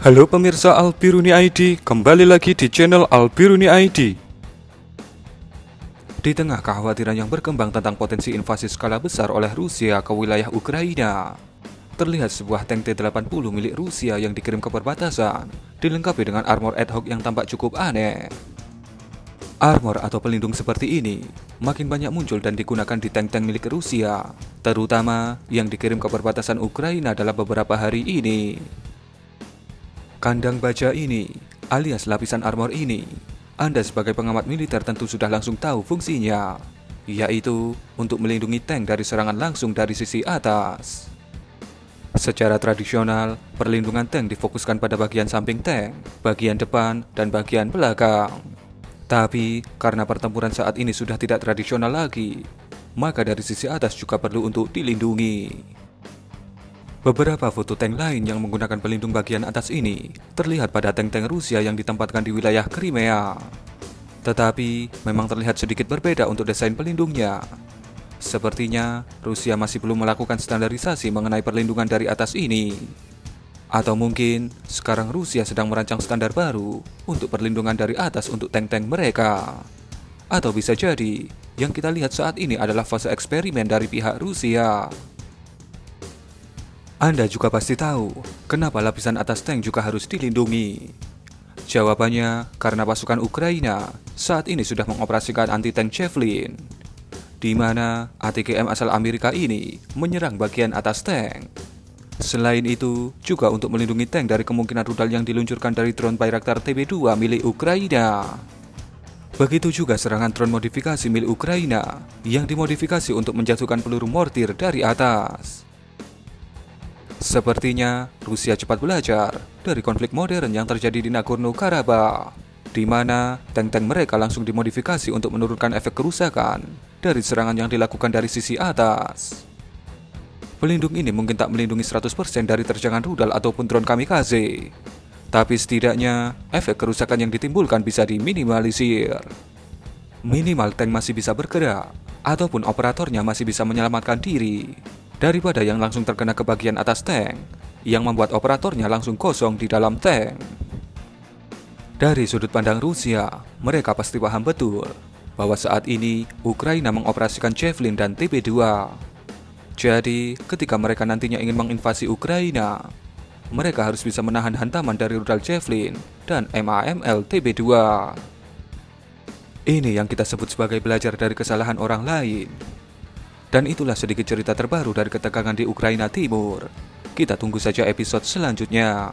Halo pemirsa Albiruni ID, kembali lagi di channel Albiruni ID. Di tengah kekhawatiran yang berkembang tentang potensi invasi skala besar oleh Rusia ke wilayah Ukraina, terlihat sebuah tank T-80 milik Rusia yang dikirim ke perbatasan, dilengkapi dengan armor ad hoc yang tampak cukup aneh. Armor atau pelindung seperti ini makin banyak muncul dan digunakan di tank-tank milik Rusia, terutama yang dikirim ke perbatasan Ukraina dalam beberapa hari ini. Kandang baja ini, alias lapisan armor ini, Anda sebagai pengamat militer tentu sudah langsung tahu fungsinya, yaitu untuk melindungi tank dari serangan langsung dari sisi atas. Secara tradisional, perlindungan tank difokuskan pada bagian samping tank, bagian depan, dan bagian belakang. Tapi, karena pertempuran saat ini sudah tidak tradisional lagi, maka dari sisi atas juga perlu untuk dilindungi. Beberapa foto tank lain yang menggunakan pelindung bagian atas ini terlihat pada tank-tank Rusia yang ditempatkan di wilayah Crimea. Tetapi, memang terlihat sedikit berbeda untuk desain pelindungnya. Sepertinya, Rusia masih belum melakukan standarisasi mengenai perlindungan dari atas ini. Atau mungkin, sekarang Rusia sedang merancang standar baru untuk perlindungan dari atas untuk tank-tank mereka. Atau bisa jadi, yang kita lihat saat ini adalah fase eksperimen dari pihak Rusia. Anda juga pasti tahu, kenapa lapisan atas tank juga harus dilindungi. Jawabannya, karena pasukan Ukraina saat ini sudah mengoperasikan anti-tank Javelin, di mana ATGM asal Amerika ini menyerang bagian atas tank. Selain itu, juga untuk melindungi tank dari kemungkinan rudal yang diluncurkan dari drone Bayraktar TB2 milik Ukraina. Begitu juga serangan drone modifikasi milik Ukraina yang dimodifikasi untuk menjatuhkan peluru mortir dari atas. Sepertinya Rusia cepat belajar dari konflik modern yang terjadi di Nagorno-Karabakh, di mana tank-tank mereka langsung dimodifikasi untuk menurunkan efek kerusakan dari serangan yang dilakukan dari sisi atas. Pelindung ini mungkin tak melindungi 100% dari terjangan rudal ataupun drone kamikaze, tapi setidaknya efek kerusakan yang ditimbulkan bisa diminimalisir. Minimal tank masih bisa bergerak, ataupun operatornya masih bisa menyelamatkan diri, daripada yang langsung terkena ke bagian atas tank, yang membuat operatornya langsung kosong di dalam tank. Dari sudut pandang Rusia, mereka pasti paham betul bahwa saat ini Ukraina mengoperasikan Javelin dan TB2. Jadi, ketika mereka nantinya ingin menginvasi Ukraina, mereka harus bisa menahan hantaman dari rudal Javelin dan MAML TB2. Ini yang kita sebut sebagai belajar dari kesalahan orang lain. Dan itulah sedikit cerita terbaru dari ketegangan di Ukraina Timur. Kita tunggu saja episode selanjutnya.